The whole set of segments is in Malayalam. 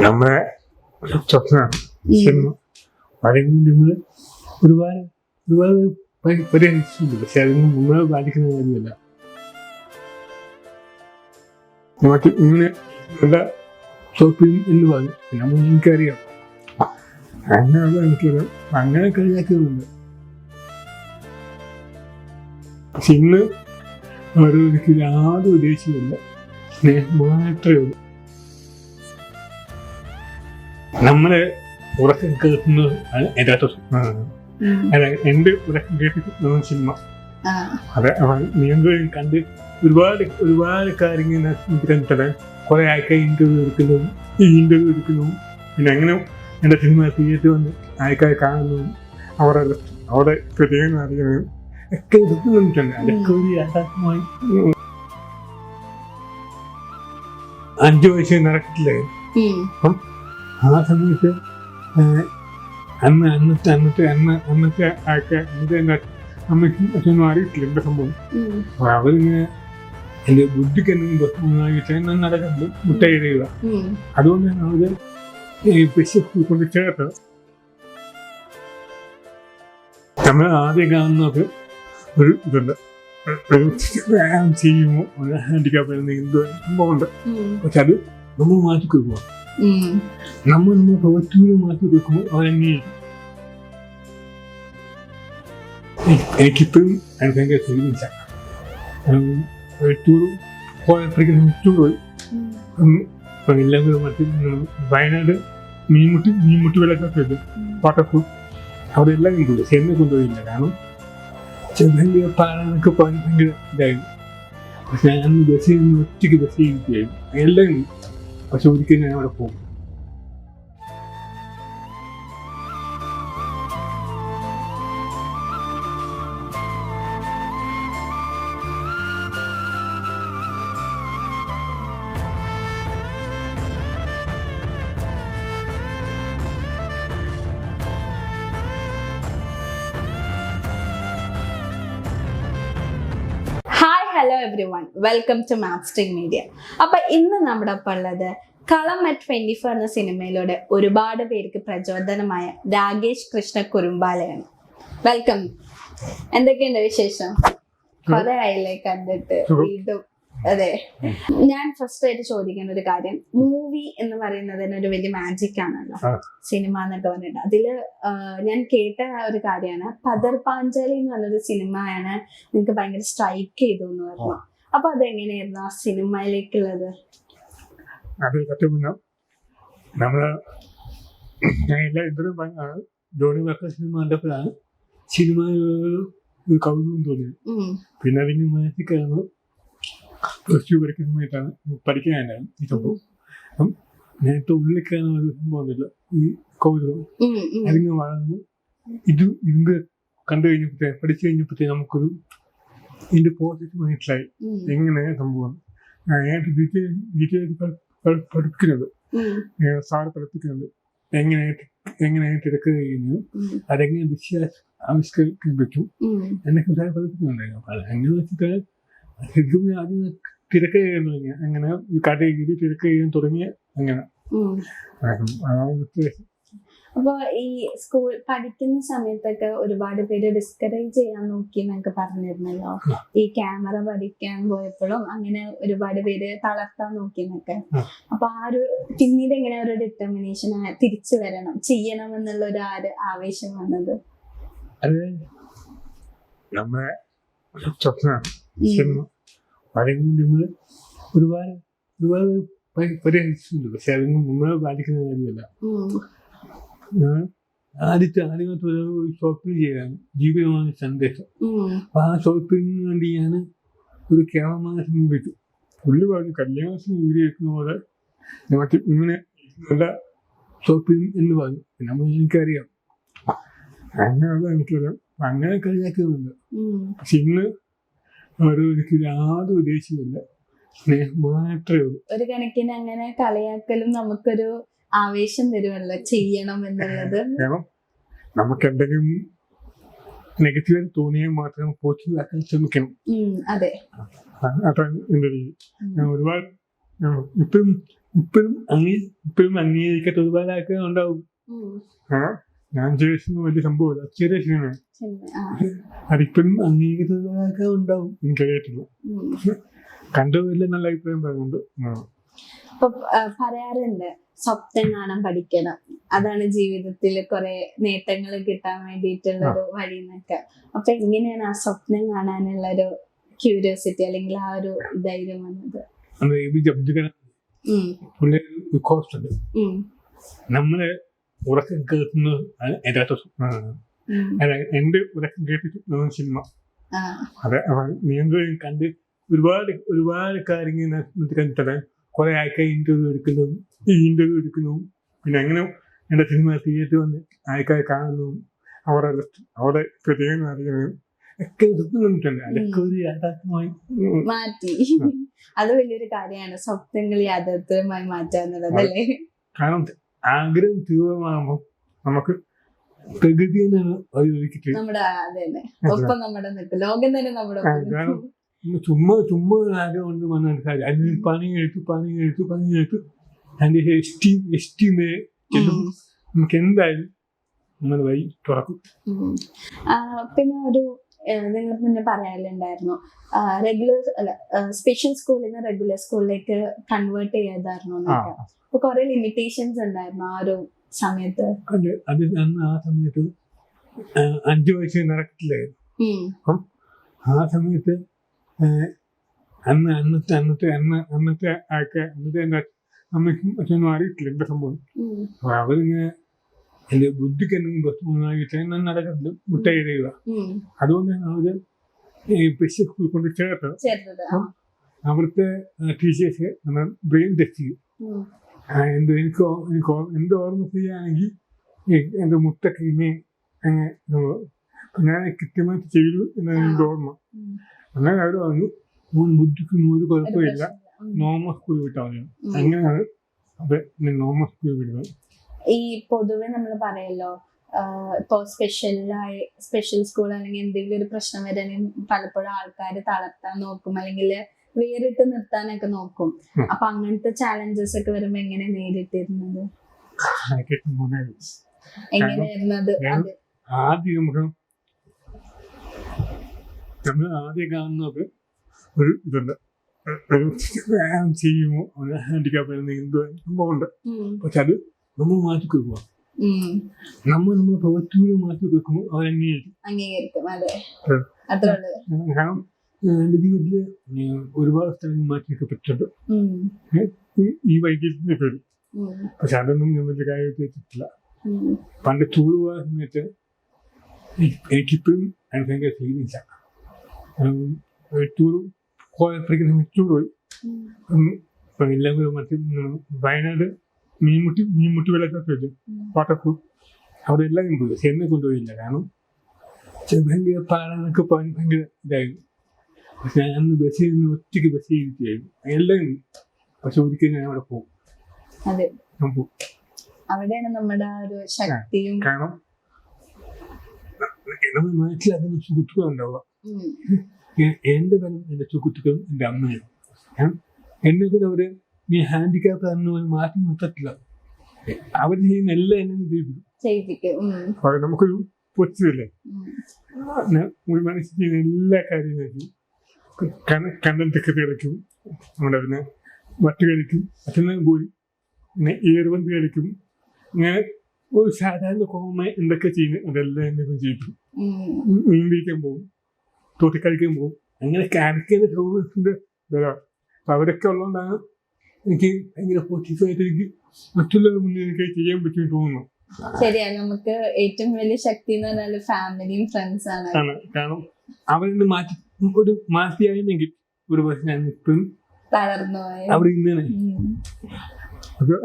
നമ്മളെ സ്വപ്നമാണ് സിനിമ. പറയുന്നത് നമ്മൾ ഒരുപാട് ഒരുപാട് പരിഹരിച്ചിട്ടുണ്ട്. പക്ഷെ അതൊന്നും നമ്മളെ ബാധിക്കുന്ന കാര്യമല്ല. നമുക്ക് ഇങ്ങനെ നല്ല ഷോപ്പിംഗ് എന്ന് പറഞ്ഞു നമ്മൾ എനിക്കറിയാം. അങ്ങനെയുള്ള എനിക്കറിയാം. അങ്ങനെ കളിയാക്കുന്നുണ്ട്. പക്ഷെ ഇന്ന് അവർക്ക് യാതൊരു ഉദ്ദേശമില്ല. സ്നേഹം മാത്രമേ ഉള്ളൂ. നമ്മളെ ഉറക്കം കേൾക്കുന്നത് യഥാർത്ഥ സ്വപ്നമാണ്. എന്റെ ഉറക്കം കേട്ടിട്ടുള്ള സിനിമ. അതെ, നിയന്ത്രണം കണ്ട് ഒരുപാട് ഒരുപാട് കാര്യങ്ങൾ കണ്ടിട്ട് കുറെ ആൾക്കാർ ഇന്റർവ്യൂ എടുക്കുന്നു. പിന്നെ അങ്ങനെ എന്റെ സിനിമ തിയേറ്റർ വന്ന് ആൾക്കാർ കാണുന്നു. അവിടെ ഹൃദയം അറിയുന്നത് ഒക്കെ എടുക്കുന്നുണ്ട്. അതൊക്കെ ഒരു യാഥാർത്ഥ്യമായി 5 വയസ്സ് നടക്കില്ലേ. അപ്പം ആ സമയത്ത് അന്നത്തെ ആൾക്കാർ അമ്മയ്ക്കും അച്ഛനും അറിയിട്ടില്ല എന്റെ സംഭവം. അപ്പൊ അവരിങ്ങനെ എന്റെ ബുദ്ധിക്ക് എന്തെങ്കിലും നടക്കുന്നത് മുട്ടായി എഴുതുക. അതുകൊണ്ടാണ് അവര് കൊണ്ട് ചേർത്തത്. നമ്മൾ ആദ്യം കാണുന്നത് ഒരു ഇതുണ്ട്, വ്യായാമം ചെയ്യുമോ ഹാൻഡിക്കാപ്പ് എന്തോ സംഭവമുണ്ട്. പക്ഷെ അത് നമ്മൾ മാറ്റി കൊടുക്കുക. നമ്മൾ പ്രവൃത്തിയിൽ മാറ്റി കൊടുക്കുമ്പോൾ അവരങ്ങനെയായിരിക്കും. എനിക്കിപ്പോഴും എനിക്ക് ഭയങ്കര ഫീലിങ്സ് പോയി എല്ലാം മറ്റേ വയനാട് മീൻമുട്ടി വെള്ളക്കാർക്ക് വാട്ടർപ്രൂഫ് അവിടെ എല്ലാം കൊണ്ടുപോയി. ചെന്നൈ കൊണ്ടുപോയില്ല. കാരണം ചെന്നൈ പാടാനൊക്കെ പോകാൻ ഭയങ്കര ഇതായിരുന്നു. പക്ഷെ ഞാൻ ബസ്സിൽ നിന്ന് ഒറ്റയ്ക്ക് ബസ് ചെയ്യുകയായിരുന്നു. എല്ലാം പക്ഷെ ഒരിക്കലും ഞാൻ അവിടെ പോകും. Hello everyone, welcome to Mapstic Media. അപ്പൊ ഇന്ന് നമ്മുടെ ഒപ്പം ഉള്ളത് കളം അറ്റ് 24 എന്ന സിനിമയിലൂടെ ഒരുപാട് പേർക്ക് പ്രചോദനമായ രാകേഷ് കൃഷ്ണ കുറുമ്പാലയാണ്. വെൽക്കം. എന്തൊക്കെയുണ്ട് വിശേഷം? കുറെ ആയില്ലേ കണ്ടിട്ട് വീണ്ടും? അതെ, ഞാൻ ഫസ്റ്റ് ആയിട്ട് ചോദിക്കുന്ന ഒരു കാര്യം, മൂവി എന്ന് പറയുന്നതിന് ഒരു വലിയ മാജിക് ആണല്ലോ, സിനിമ എന്നൊക്കെ പറഞ്ഞിട്ട്. അതില് ഞാൻ കേട്ട ഒരു കാര്യമാണ് പദർ പാഞ്ചാലി എന്ന് പറഞ്ഞൊരു സിനിമയാണ് നിങ്ങൾക്ക് ഭയങ്കര സ്ട്രൈക്ക് ചെയ്തു എന്ന് പറഞ്ഞു. അപ്പൊ അതെങ്ങനെയായിരുന്നു ആ സിനിമയിലേക്കുള്ളത്? അത് നമ്മള് ജോണി വർക്കർ സിനിമ കണ്ടപ്പോഴാണ് സിനിമ കൗതുകം തോന്നിയത്. പിന്നെ അതിന് മാജിക്കാണ്. +2 പഠിക്കുന്ന സമയത്താണ് പഠിക്കാനായിരുന്നു ഈ സംഭവം. അപ്പം നേരത്തെ ഉള്ളിക്കാണ് ഒരു സംഭവമില്ല, ഈ കൗതുകം അതിന് വളർന്ന് ഇതിന്റെ കണ്ടു പഠിച്ചു കഴിഞ്ഞപ്പോഴത്തേ നമുക്കൊരു ഇതിന്റെ പോസിറ്റീവ് മനസ്സിലായി. എങ്ങനെ സംഭവം പഠിപ്പിക്കുന്നത്, സാറ് പഠിപ്പിക്കുന്നത് എങ്ങനെയായിട്ട് എടുക്കുക ചെയ്യുന്നു, അതെങ്ങനെ ആവിഷ്കരിക്കാൻ പറ്റും എന്നൊക്കെ സാറ് പഠിപ്പിക്കുന്നുണ്ടായിരുന്നു. അപ്പൊ അങ്ങനെ വെച്ചിട്ട് ശരിക്കും ആദ്യം തിരക്ക് ചെയ്യാൻ തുടങ്ങിയ, അങ്ങനെ കടയിൽ തിരക്ക് ചെയ്യാൻ തുടങ്ങിയ അങ്ങനെ. അപ്പൊ ഈ സ്കൂൾ പഠിക്കുന്ന സമയത്തൊക്കെ ഒരുപാട് പേര് ഡിസ്കറേജ് ചെയ്യാൻ നോക്കി എന്നൊക്കെ പറഞ്ഞിരുന്നല്ലോ. ഈ ക്യാമറ പഠിക്കാൻ പോയപ്പോഴും അങ്ങനെ ഒരുപാട് പേര് തളർത്താൻ നോക്കി എന്നൊക്കെ. അപ്പൊ ആ ഒരു പിന്നീട് എങ്ങനെ ഒരു ഡിറ്റർമിനേഷൻ തിരിച്ചു വരണം, ചെയ്യണം എന്നുള്ള ഒരു ആവേശം വന്നത്? അത് നമ്മളെ സ്വപ്നമാണ് സിനിമ. പറയുന്നത് നമ്മൾ ഒരുപാട് ഒരുപാട് പരിഹരിച്ചിട്ടുണ്ട്. പക്ഷെ അതൊന്നും നമ്മളെ ബാധിക്കുന്ന കാര്യമല്ല. ആദ്യത്തെ ഷോപ്പിംഗ് ചെയ്യാൻ ജീവിതമാണ് സന്ദേശം. അപ്പൊ ആ ഷോപ്പിങ്ങിന് വേണ്ടി ഞാൻ ഒരു ക്യാമറമാനെ സമീപിച്ചു. പുള്ളി പറഞ്ഞു കല്യാണത്തിന് വീഡിയോ എടുക്കുന്ന പോലെ മറ്റേ ഇങ്ങനെ നല്ല ഷോപ്പിംഗ് എന്ന് പറഞ്ഞു. നമ്മൾ എനിക്കറിയാം, അങ്ങനെയുള്ള എനിക്കറിയാം. അങ്ങനെ കളിയാക്കുന്നുണ്ട്. പക്ഷെ ഇന്ന് അവർക്ക് യാതൊരു ഉദ്ദേശമില്ല. സ്നേഹം മാത്രമേ ഉള്ളൂ. ഒരു കണക്കിന് അങ്ങനെ കളിയാക്കലും നമുക്കൊരു ആവേശം തരുമല്ലോ, ചെയ്യണം എന്നുള്ളത്. നമുക്ക് എന്തെങ്കിലും നെഗറ്റീവായി തോന്നിയാൽ മാത്രം പോസിറ്റീവ് ആക്കാൻ ശ്രമിക്കണം. അതെ, അതാണ് എന്റെ രീതി. ഞാൻ ഒരുപാട് ഇപ്പം ഇപ്പോഴും അംഗീകരിക്കാത്ത ഒരുപാട് ആൾക്കാർ ഉണ്ടാവും. ഞാൻ ചെയ്യുന്ന വലിയ സംഭവമല്ല, ചെറിയ സിനിമയാണ്. അതിപ്പോഴും അംഗീകരിക്കാത്ത ഒരുപാട് ആൾക്കാർ ഉണ്ടാവും. എനിക്കറിയത്തില്ല, കണ്ടതില്ല നല്ല അഭിപ്രായം പറയുന്നുണ്ട്. ഇപ്പൊ പറയാറുണ്ട് സ്വപ്നം കാണാൻ പഠിക്കണം, അതാണ് ജീവിതത്തിൽ കുറെ നേട്ടങ്ങൾ കിട്ടാൻ വേണ്ടിയിട്ടുള്ള ഒരു വഴി എന്നൊക്കെ. അപ്പൊ എങ്ങനെയാണ് ആ സ്വപ്നം കാണാനുള്ള ഒരു ക്യൂരിയോസിറ്റി അല്ലെങ്കിൽ ആ ഒരു ധൈര്യം വന്നത്? നമ്മള് ഉറക്കം കേൾക്കുന്നത് യഥാർത്ഥ സ്വപ്നമാണ്. എന്റെ ഉറക്കം കേട്ടിട്ട് സിനിമ അതെ നീന്തൽ കണ്ട് ഒരുപാട് കാര്യങ്ങൾ കണ്ടിട്ട് കുറെ ആൾക്കാർ ഇന്റർവ്യൂ എടുക്കുന്നു. പിന്നെ അങ്ങനെ എന്റെ സിനിമ തിയേറ്റർ വന്ന് ആൾക്കാർ കാണുന്നതും അവരുടെ പ്രതികരണം അറിയുന്നതും ഒക്കെ സ്വപ്നം കണ്ടിട്ടുണ്ട്. അതൊക്കെ ഒരു യാഥാർത്ഥ്യമായി മാറ്റി. അത് വലിയൊരു കാര്യമാണ്, സ്വപ്നങ്ങൾ യാഥാർത്ഥ്യമായി മാറ്റാന്നുള്ളത് അല്ലേ? കാരണം ആഗ്രഹം തീവ്രമാകുമ്പോൾ നമുക്ക് പ്രകൃതി നമ്മുടെ ഒപ്പം നമ്മുടെ ലോകം തന്നെ നമ്മുടെ ചുമ്മാ ആഗ്രഹം കൊണ്ട് വന്ന കാര്യം. അതിന് പണി എടുത്തു അതിന്റെ എസ്റ്റീമേ നമുക്ക് എന്തായാലും നമ്മൾ വഴി തുറക്കും. പിന്നെ ഒരു നിങ്ങൾ മുന്നേ പറയാനുണ്ടായിരുന്നു സ്പെഷ്യൽ സ്കൂളിൽ നിന്ന് റെഗുലർ സ്കൂളിലേക്ക് കൺവേർട്ട് ചെയ്തായിരുന്നു. അപ്പൊ കുറെ ലിമിറ്റേഷൻസ് ഉണ്ടായിരുന്നു ആ ഒരു സമയത്ത്. അത് ആ സമയത്ത് 5 വയസ്സ് നടക്കത്തില്ലായിരുന്നു. ആ സമയത്ത് അന്നത്തെ ആൾക്കാർ എന്റെ അമ്മയ്ക്കും അച്ഛനും അറിയിട്ടില്ല എന്താ സംഭവം. അപ്പൊ അവരിങ്ങനെ എന്റെ ബുദ്ധിക്ക് എന്തെങ്കിലും പ്രശ്നമായിട്ട് നടക്കത്തില്ല, മുട്ട എഴുതുക. അതുകൊണ്ടാണ് അവര് സ്പെഷ്യൽ സ്കൂളിൽ കൊണ്ട് ചേർത്തത്. അവിടുത്തെ ടീച്ചേഴ്സ് ബ്രെയിൻ ടെസ്റ്റ് ചെയ്യും. എന്റെ ഓർമ്മ ചെയ്യുകയാണെങ്കിൽ എന്റെ മുട്ടൊക്കെ ഇനി ഞാൻ കൃത്യമായിട്ട് ചെയ്തു എന്നാണ് എന്റെ ഓർമ്മ. അങ്ങനെ അവർ പറഞ്ഞു ബുദ്ധിക്ക് ഒരു കുഴപ്പമില്ല, നോർമൽ സ്കൂളിൽ വിട്ടാൽ മതി. അങ്ങനെയാണ് അത് നോർമൽ സ്കൂളിൽ വിടുന്നത്. ഈ പൊതുവെ നമ്മൾ പറയല്ലോ ഇപ്പൊ സ്പെഷ്യൽ സ്കൂൾ അല്ലെങ്കിൽ എന്തെങ്കിലും ഒരു പ്രശ്നം വരാനും പലപ്പോഴും ആൾക്കാർ തളർത്താൻ നോക്കും അല്ലെങ്കിൽ വേറിട്ട് നിർത്താനൊക്കെ നോക്കും. അപ്പൊ അങ്ങനത്തെ ചാലഞ്ചസ് ഒക്കെ വരുമ്പോ എങ്ങനെ നേരിട്ടിരുന്നത്? എങ്ങനെയായിരുന്നത്? ആദ്യം കാണുന്നത് ഒരു ഇതുണ്ട്, ചെയ്യുമോ ഹാൻഡിക്കാപ്പ് സംഭവമുണ്ട്. പക്ഷെ അത് നമ്മൾ മാറ്റി കൊടുക്കുക. നമ്മൾ പ്രവൃത്തിയോട് മാറ്റി കൊടുക്കുമ്പോൾ അവർ അംഗീകരിക്കും. കാരണം എന്റെ ജീവിതത്തില് ഒരുപാട് സ്ഥലങ്ങൾ മാറ്റിയൊക്കെ പറ്റുന്നുണ്ട് ഈ വൈദ്യുതിന്റെ പേര്. പക്ഷെ അതൊന്നും ഞാൻ വലിയ കാര്യമായിട്ട് വെച്ചിട്ടില്ല. പണ്ട് ടൂർ പോയ സമയത്ത് എനിക്കിപ്പോഴും എനിക്ക് ഭയങ്കര ഫീലിങ്സ് ആണ്. ടൂർ പോയപ്പോഴേക്കും ടൂർ പോയി എല്ലാം കൂടെ മറ്റേ വയനാട് മീൻമുട്ടി വെള്ളച്ചാട്ടം വെച്ചു വാട്ടർപ്രൂഫ്. അവിടെ എല്ലാം ഞാൻ പോയി, എന്നെ കൊണ്ടുപോയില്ല. കാരണം ഭയങ്കര പാടാനൊക്കെ ഭയങ്കര ഇതായിരുന്നു. പക്ഷെ ഞാൻ ബസ്സിൽ നിന്ന് ഒറ്റയ്ക്ക് ബസ്സിൽ ഇരിക്കുകയായിരുന്നു എല്ലാം. പക്ഷെ ഒരിക്കലും ഞാൻ അവിടെ പോകും. അവിടെയാണ് നമ്മുടെ ഒരു ശക്തിയും. കാരണം നമ്മുടെ മനസ്സിലാക്കുന്ന സുഹൃത്തുക്കൾ ഉണ്ടാവുക. എന്റെ ബലം എന്റെ സുഹൃത്തുക്കളും എന്റെ അമ്മയും. എന്നെ കൂടെ അവര് നീ ഹാൻഡിക്കാപ്പ് എന്ന് മാറ്റി നിർത്തത്തില്ല. അവർ ചെയ്യുന്ന എല്ലാം എന്നെ ചെയ്യിപ്പിക്കും. നമുക്കൊരു പൊച്ചല്ലേ, ഒരു മനുഷ്യൻ ചെയ്യുന്ന എല്ലാ കാര്യങ്ങളും കണ്ടന്റൊക്കെ കളിക്കും, നമ്മുടെ പിന്നെ വട്ട് കളിക്കും, അച്ഛനെ പോയി പിന്നെ ഏറുപന്ത് കളിക്കും. ഇങ്ങനെ ഒരു സാധാരണ കോമ എന്തൊക്കെ ചെയ്യുന്നത് അതെല്ലാം എന്നെ ചെയ്യിപ്പിക്കും. മീൻ പിടിക്കാൻ പോകും, തോട്ടിക്കളിക്കാൻ പോകും. അങ്ങനെ കാണിക്കുന്ന സൗഹൃദത്തിന്റെ വില അവരൊക്കെ ഉള്ളതുകൊണ്ടാണ് എനിക്ക് ഭയങ്കര പോസിറ്റീവായിട്ട് എനിക്ക് മറ്റുള്ളവരുടെ മുന്നിൽ എനിക്ക് ചെയ്യാൻ പറ്റും തോന്നുന്നു. ശരിയാണ്, നമുക്ക് ഏറ്റവും വലിയ ശക്തി എന്ന് പറഞ്ഞാൽ ഫാമിലിയും ഫ്രണ്ട്സ് ആണ്. കാരണം അവരെ മാറ്റിയായിരുന്നെങ്കിൽ ഒരു പക്ഷെ ഞാൻ ഇപ്പോഴും തളർന്നു അവിടെ ഇങ്ങനെ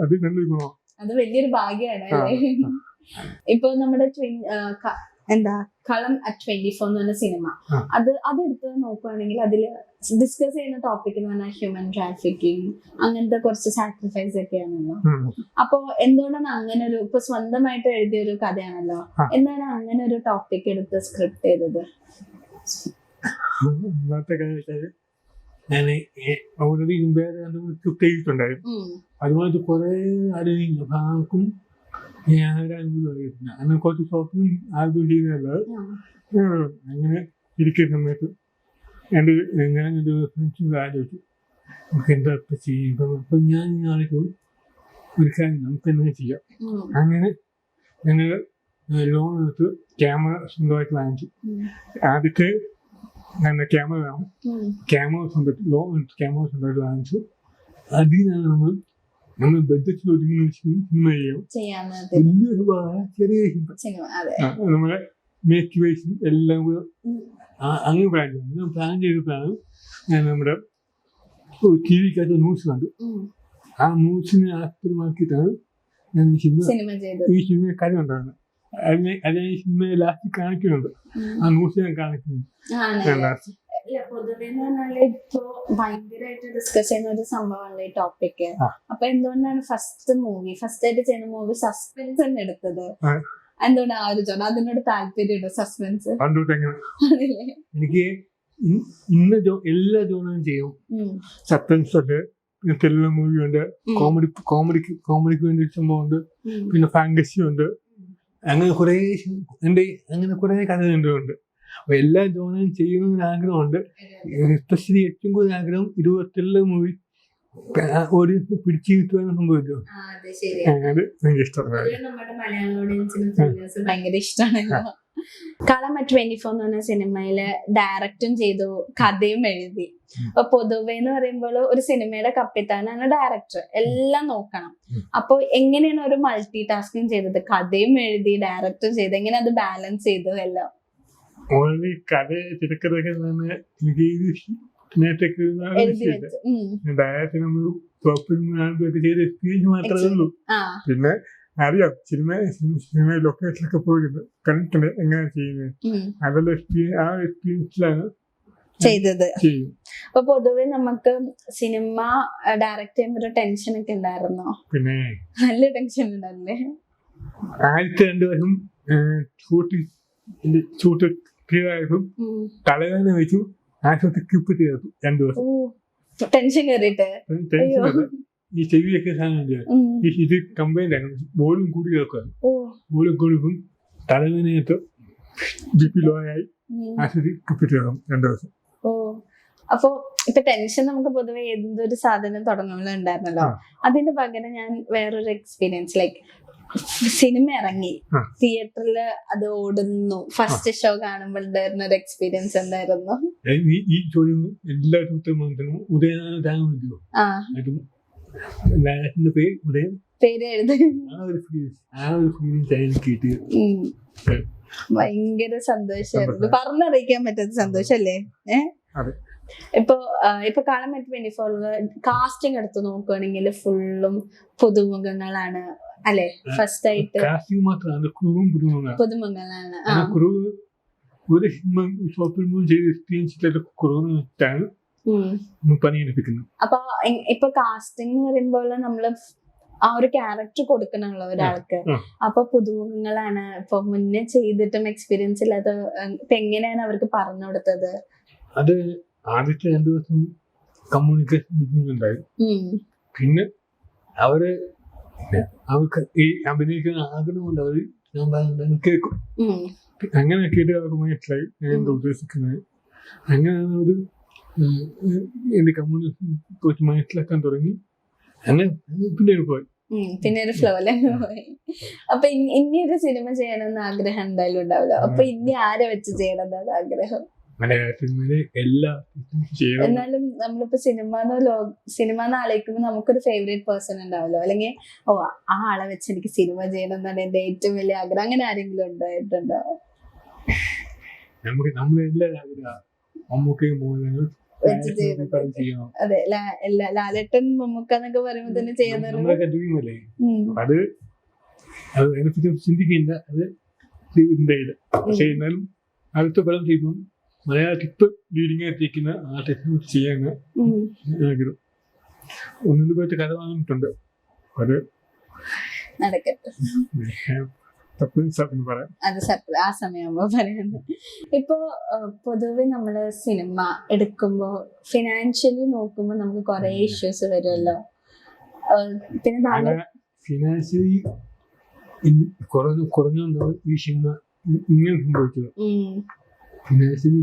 അത് നല്ലൊരു ഗുണമാണ്. അത് വലിയൊരു ഭാഗ്യമാണ് അല്ലേ? ഇപ്പൊ നമ്മുടെ കളം അറ്റ് 24 എന്ന് പറഞ്ഞ സിനിമ, അതെടുത്ത് നോക്കുകയാണെങ്കിൽ അതിൽ ഡിസ്കസ് ചെയ്യുന്ന ടോപ്പിക് എന്ന് പറഞ്ഞാൽ ഹ്യൂമൻ ട്രാഫിക്കിങ്, അങ്ങനത്തെ കുറച്ച് സാക്രിഫൈസ് ഒക്കെയാണല്ലോ. അപ്പൊ എന്തുകൊണ്ടാണ് അങ്ങനെ ഒരു, ഇപ്പൊ സ്വന്തമായിട്ട് എഴുതിയ ഒരു കഥയാണല്ലോ, എന്താണ് അങ്ങനെ ഒരു ടോപ്പിക് എടുത്ത് സ്ക്രിപ്റ്റ് ചെയ്തത്? ഞാൻ ഓൾറെഡി വേറെ ചുറ്റ് ചെയ്തിട്ടുണ്ടായിരുന്നു. അതുപോലെ കുറെ ആലോചിക്കും. അപ്പൊ ആർക്കും ഞാൻ അനുഭവം അറിയത്തില്ല. അങ്ങനെ കുറച്ച് ഷോപ്പിംഗ് ആദ്യം ചെയ്യുന്നത്. അങ്ങനെ ഇരിക്കുന്ന സമയത്ത് ഞാൻ എൻ്റെ ഫ്രണ്ട്സും ആലോചിച്ചു നമുക്ക് എന്താ ചെയ്യും. അപ്പൊ ഞാൻ ആലോചിച്ചു ഒരു കാര്യം നമുക്ക് എന്തെങ്കിലും ചെയ്യാം. അങ്ങനെ ഞങ്ങൾ ലോൺ എടുത്ത് ക്യാമറ സ്വന്തമായിട്ട് വാങ്ങിച്ചു. ആദ്യത്തെ ക്യാമറ വേണം. ക്യാമറ സ്വന്തമായിട്ട് ലോൺ എടുത്ത് ക്യാമറ സ്വന്തമായിട്ട് വാങ്ങിച്ചു. അതിനാണ് നമ്മൾ ബഡ്ജറ്റിൽ ഒതുങ്ങുന്ന സിനിമ ചെയ്യാം. വലിയൊരു ചെറിയ നമ്മളെ മേക്ക് വൈസും എല്ലാം കൂടെ അങ്ങനെ പ്ലാൻ ചെയ്തിട്ടാണ് ഞാൻ നമ്മുടെ ടി വിക്കകത്ത് ന്യൂസ് കണ്ടു. ആ ന്യൂസിനെ ആസ്പദമാക്കിയിട്ടാണ് ഞാൻ ഈ സിനിമ കാര്യം ഉണ്ടാകുന്നത്. അതിനെ ഈ സിനിമയെ ലാസ്റ്റ് കാണിക്കുന്നുണ്ട്. ആ ന്യൂസ് ഞാൻ കാണിക്കുന്നുണ്ട്. പൊതുവെ ഇപ്പൊ ഭയങ്കരമായിട്ട് ഡിസ്കസ് ചെയ്യുന്ന ഒരു സംഭവമല്ലേ ഈ ടോപ്പിക്ക്. അപ്പൊ എന്തുകൊണ്ടാണ് ഫസ്റ്റ് ആയിട്ട് ചെയ്യുന്ന മൂവി സസ്പെൻസ് തന്നെ എടുത്തത്? എന്തുകൊണ്ടാണ് ആ ഒരു ജോൺ അതിനോട് താല്പര്യമുണ്ടോ? സസ്പെൻസ് എനിക്ക് എല്ലാ ജോണും ചെയ്യും. സസ്പെൻസ് ഉണ്ട്, തെലുങ്ക് മൂവി ഉണ്ട്, കോമഡിക്ക് വേണ്ടി സംഭവം ഉണ്ട്, പിന്നെ ഫാന്റസി ഉണ്ട്. അങ്ങനെ കുറെ കഥകളുണ്ട്. അപ്പൊ എല്ലാ ജോണും ചെയ്യുന്ന ആഗ്രഹമുണ്ട്. എസ്പെഷ്യലി ഏറ്റവും കൂടുതൽ ആഗ്രഹം 27 മൂവി പിടിച്ചു കിട്ടുവാൻ സംഭവിച്ചോ. അത് ഭയങ്കര ഇഷ്ടമാണ്. കളം 24 എന്ന് പറഞ്ഞ സിനിമയില് ഡയറക്റ്റും ചെയ്തു, കഥയും എഴുതി. അപ്പൊ പൊതുവെ എന്ന് പറയുമ്പോൾ ഒരു സിനിമയുടെ കപ്പിത്താനാണ് ഡയറക്ടർ, എല്ലാം നോക്കണം. അപ്പൊ എങ്ങനെയാണ് ഒരു മൾട്ടി ടാസ്കിങ് ചെയ്തത്? കഥയും എഴുതി, ഡയറക്റ്റും ചെയ്ത്, എങ്ങനെ അത് ബാലൻസ് ചെയ്തു എല്ലാം? ഓൺലി കഥ തിരക്കഥയൊക്കെ ചെയ്ത എക്സ്പീരിയൻസ് മാത്രമേ ഉള്ളൂ. പിന്നെ അറിയാം സിനിമ ലൊക്കേഷനൊക്കെ പോയിട്ടുണ്ട്, കണ്ടിട്ടുണ്ട് എങ്ങനെയാണ് ചെയ്യുന്നത്. അതെല്ലാം എക്സ്പീരിയൻസിലാണ് ചെയ്തത്. അപ്പൊ പൊതുവെ നമുക്ക് സിനിമ ഡയറക്ട് ചെയ്യുമ്പോ ഒരു ടെൻഷൻ ഒക്കെ ഉണ്ടായിരുന്നോ? പിന്നെ നല്ല ടെൻഷൻ ഉണ്ടായിരുന്നേ. ആദ്യത്തെ 2 വർഷം ഷൂട്ട് ക്ലിയറായപ്പം തലവേദന വെച്ചു ആശുപത്രി കിപ്പ് ചെയ്തു 2 ദിവസം. ടെൻഷൻ കയറിയിട്ട് ഈ ചെവിയൊക്കെ ഇത് കംപ്ലൈന്റ് ആണ്, ബോളും കൂടി കേൾക്കുക. ബോളും കൂടിപ്പം തലവേദനയായിട്ട് BP ലോ ആയി ആശുപത്രി കിപ്പ് ചെയ്തു 2 ദിവസം. അപ്പൊ ഇപ്പൊ ടെൻഷൻ നമുക്ക് പൊതുവെ എന്തൊരു സാധനം തുടങ്ങുമ്പോൾ ഉണ്ടായിരുന്നല്ലോ, അതിന്റെ പകരം ഞാൻ വേറൊരു എക്സ്പീരിയൻസ് ലൈക്ക് സിനിമ ഇറങ്ങി തിയേറ്ററിൽ അത് ഓടുന്നു, ഫസ്റ്റ് ഷോ കാണുമ്പോൾ ഉണ്ടായിരുന്ന ഒരു എക്സ്പീരിയൻസ് എന്തായിരുന്നു? ഈ ചോദ്യം എല്ലാവരും പേര് എഴുതി ഭയങ്കര സന്തോഷമായിരുന്നു, പറഞ്ഞറിയിക്കാൻ പറ്റാത്ത സന്തോഷല്ലേ. ഇപ്പൊ കളം 24 കാസ്റ്റിംഗ് എടുത്ത് നോക്കുകയാണെങ്കിൽ ഫുള്ളും പുതുമുഖങ്ങളാണ് അല്ലെ? ഫസ്റ്റ് ആയിട്ട് പുതുമുഖങ്ങളാണ്. ഒരു ഷോപ്പിൽ പണിയെടുപ്പിക്കുന്നത്. അപ്പൊ ഇപ്പൊ കാസ്റ്റിംഗ് എന്ന് പറയുമ്പോൾ നമ്മള് ആ ഒരു ക്യാരക്ടർ കൊടുക്കണമല്ലോ ഒരാൾക്ക്. അപ്പൊ പുതുമുഖങ്ങളാണ്, ഇപ്പൊ മുന്നേ ചെയ്തിട്ടും എക്സ്പീരിയൻസ് ഇല്ലാത്ത, ഇപ്പൊ എങ്ങനെയാണ് അവർക്ക് പറഞ്ഞു കൊടുത്തത്? അത് ആദ്യത്തെ 2 ദിവസം കമ്മ്യൂണിക്കേഷൻ ബുദ്ധിമുട്ടുണ്ടായി. പിന്നെ അവർക്ക് ഈ അഭിനയിക്കുന്ന ആഗ്രഹമുണ്ട്, അവർ ഞാൻ പറയുന്നത് കേൾക്കും. അങ്ങനെ കേട്ട് അവർക്ക് മനസ്സിലായി ഞാൻ എന്താ ഉദ്ദേശിക്കുന്നത്. അങ്ങനെയാണ് ഒരു എന്റെ കമ്മ്യൂണിക്കേഷൻ കുറച്ച് മനസ്സിലാക്കാൻ തുടങ്ങി. അങ്ങനെ പിന്നെ പോയി, പിന്നെ ഒരു ഫ്ലോയില് പോയി. അപ്പൊ ഇനി ഒരു സിനിമ ചെയ്യണമെന്ന് ആഗ്രഹം എന്തായാലും ഉണ്ടാവല്ലോ. അപ്പൊ ഇനി ആരെ വെച്ച് ചെയ്യണമെന്നാണ് ആഗ്രഹം? എന്നാലും നമ്മളിപ്പോ സിനിമ ആലോചിക്കുമ്പോ നമുക്കൊരു ഫേവറേറ്റ് പേഴ്സൺ ഉണ്ടാവല്ലോ, അല്ലെങ്കിൽ ആ ആളെ വെച്ച് എനിക്ക് സിനിമ ചെയ്യണം എന്നാണ് എന്റെ ഏറ്റവും വലിയ ആഗ്രഹം. അങ്ങനെ ആരെങ്കിലും ഉണ്ടായിട്ടുണ്ടോ? അതെ, ലാലേട്ടൻ മമ്മൂക്ക എന്നൊക്കെ പറയുമ്പോ തന്നെ ചെയ്യുന്ന അടുത്ത പടം ചെയ്യുമ്പോൾ മലയാളത്തിൽ ഇപ്പൊ ലീഡിങ് ആയിട്ടിരിക്കുന്ന ആർട്ടിസ്റ്റിനെ ചെയ്യാൻ ആഗ്രഹം. 1-2 പേർക്ക് കഥ വാങ്ങിയിട്ടുണ്ട്. അത് നടക്കട്ടെ. സർപ്രൈസ് പറയാം. അത് സർപ്രൈസ് ആ സമയമാകുമ്പോ പറയുന്നത്. ഇപ്പൊ പൊതുവെ നമ്മള് സിനിമ എടുക്കുമ്പോ ഫിനാൻഷ്യലി നോക്കുമ്പോ നമുക്ക് കുറെ ഇഷ്യൂസ് വരുമല്ലോ. പിന്നെ താങ്കൾ ഫിനാൻഷ്യലി കുറഞ്ഞ ഈ സിനിമ ഇങ്ങനെ സംഭവിച്ചത്. ഫിനാൻഷ്യലി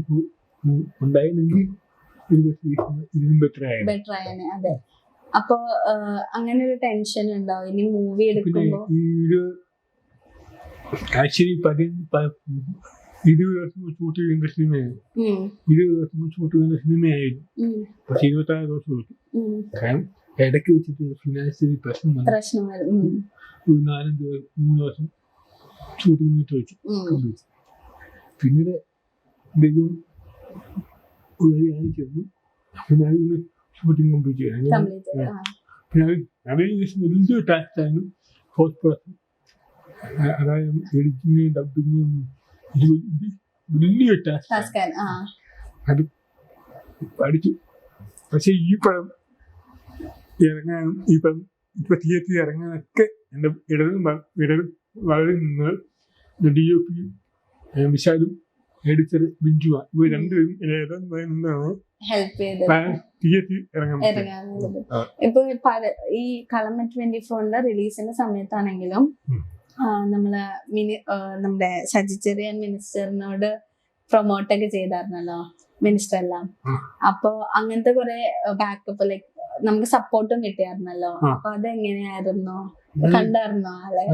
ഉണ്ടായിരുന്നെങ്കിൽ ഇതിനും ബെറ്റർ ആയേനെ. അതെ. അപ്പൊ അങ്ങനെ ഒരു ടെൻഷൻ ഉണ്ടോ ഇനി മൂവി എടുക്കുമ്പോ? ആക്ച്വലി 20 വർഷം ഷൂട്ട് ചെയ്യുന്ന സിനിമയായിരുന്നു. 20 വർഷം ഷൂട്ട് ചെയ്യുന്ന സിനിമയായിരുന്നു. പക്ഷെ 26 ദിവസം ഷൂട്ട്. കാരണം ഇടയ്ക്ക് വെച്ചിട്ട് ഫിനാൻഷ്യലി പ്രശ്നം വന്നു. 3 വർഷം ഷൂട്ടിംഗ് നീട്ടി വെച്ചു. പിന്നീട് എന്തെങ്കിലും ചെന്നു. പിന്നെ അതിന് ഷൂട്ടിംഗ് കംപ്ലീറ്റ് ചെയ്യാൻ വലിയ ടാസ്കാണ്. പോസ്റ്റ് പ്രൊഡക്ഷൻ, അതായത് എഡിറ്റിങ്, ഡബിങ്, വലിയ ടാസ്ക്. അത് പഠിച്ചു. പക്ഷെ ഈ പടം ഇറങ്ങാനും ഇപ്പൊ തിയേറ്ററിൽ ഇറങ്ങാനൊക്കെ എന്റെ ഇടതും വളരെ നിങ്ങൾ DOP വിശാലും എഡിറ്റർ ബിഞ്ചുവാ, ഇവർ രണ്ടുപേരും നിന്നാണ് ഹെൽപ്പ് ചെയ്ത് തിയേറ്ററിൽ ഇറങ്ങാൻ. ഇപ്പൊ ഈ കളം 24 റിലീസിന്റെ സമയത്താണെങ്കിലും നമ്മുടെ സജി ചെറിയാൻ മിനിസ്റ്ററിനോട് പ്രൊമോട്ടൊക്കെ ചെയ്തായിരുന്നല്ലോ മിനിസ്റ്റർ എല്ലാം. അപ്പൊ അങ്ങനത്തെ കുറെ ബാക്കപ്പ് ലൈക്ക് നമുക്ക് സപ്പോർട്ടും കിട്ടിയായിരുന്നല്ലോ. അപ്പൊ അതെങ്ങനെയായിരുന്നു? കണ്ടായിരുന്നോ ആളെ?